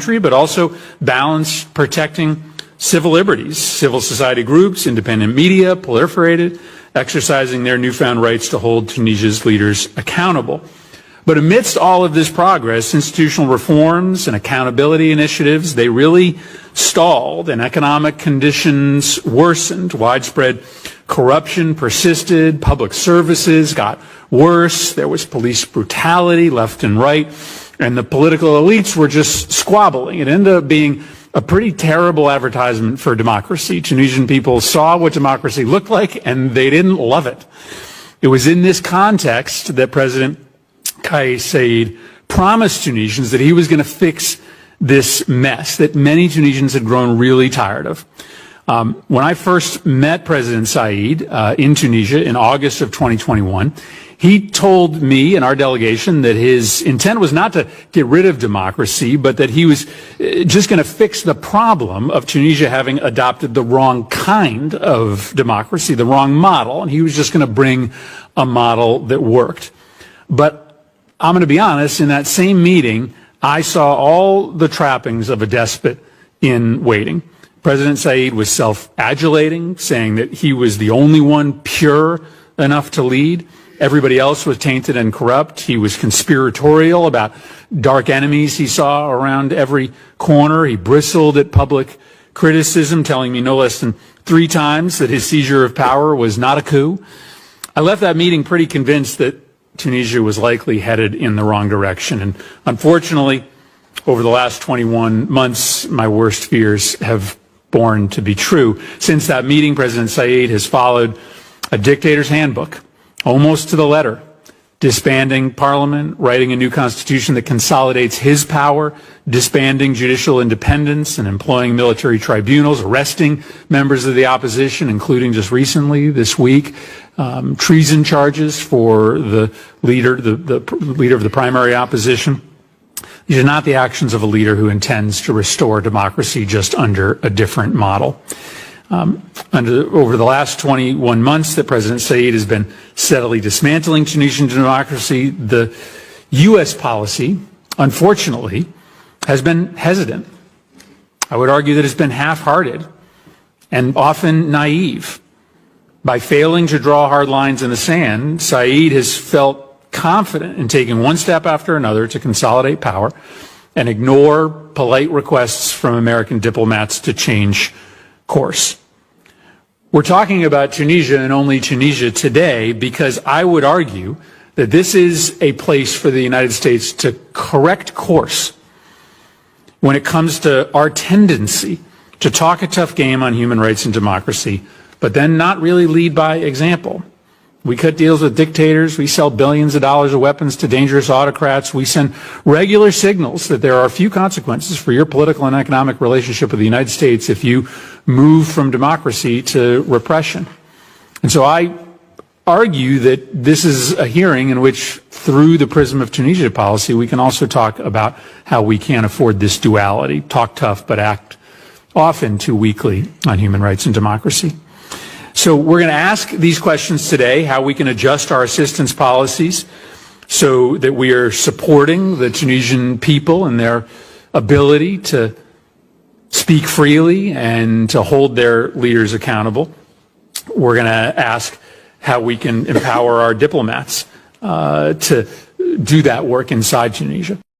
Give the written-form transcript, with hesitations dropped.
country, but also balance protecting civil liberties. Civil society groups, independent media proliferated, exercising their newfound rights to hold Tunisia's leaders accountable. But amidst all of this progress, institutional reforms and accountability initiatives, they really stalled, and economic conditions worsened. Widespread corruption persisted, public services got worse, there was police brutality left and right, and the political elites were just squabbling. It ended up being a pretty terrible advertisement for democracy. Tunisian people saw what democracy looked like, and they didn't love it. It was in this context that President Kais Saied promised Tunisians that he was going to fix this mess that many Tunisians had grown really tired of. When I first met President Saied in Tunisia in August of 2021, he told me and our delegation that his intent was not to get rid of democracy, but that he was just going to fix the problem of Tunisia having adopted the wrong kind of democracy, the wrong model, and he was just going to bring a model that worked. But I'm going to be honest, in that same meeting, I saw all the trappings of a despot in waiting. President Saied was self-adulating, saying that he was the only one pure enough to lead. Everybody else was tainted and corrupt. He was conspiratorial about dark enemies he saw around every corner. He bristled at public criticism, telling me no less than 3 times that his seizure of power was not a coup. I left that meeting pretty convinced that Tunisia was likely headed in the wrong direction. And unfortunately, over the last 21 months, my worst fears have borne to be true. Since that meeting, President Saied has followed a dictator's handbook, almost to the letter, disbanding parliament, writing a new constitution that consolidates his power, disbanding judicial independence and employing military tribunals, arresting members of the opposition, including just recently, this week, treason charges for the leader of the primary opposition. These are not the actions of a leader who intends to restore democracy just under a different model. Over the last 21 months that President Saied has been steadily dismantling Tunisian democracy, the U.S. policy, unfortunately, has been hesitant. I would argue that it's been half-hearted and often naive. By failing to draw hard lines in the sand, Saied has felt confident in taking one step after another to consolidate power and ignore polite requests from American diplomats to change course. We're talking about Tunisia and only Tunisia today because I would argue that this is a place for the United States to correct course when it comes to our tendency to talk a tough game on human rights and democracy, but then not really lead by example. We cut deals with dictators. We sell billions of dollars of weapons to dangerous autocrats. We send regular signals that there are few consequences for your political and economic relationship with the United States if you move from democracy to repression. And so I argue that this is a hearing in which, through the prism of Tunisia policy, we can also talk about how we can't afford this duality, talk tough but act often too weakly on human rights and democracy. So we're going to ask these questions today, how we can adjust our assistance policies so that we are supporting the Tunisian people and their ability to speak freely and to hold their leaders accountable. We're going to ask how we can empower our diplomats to do that work inside Tunisia.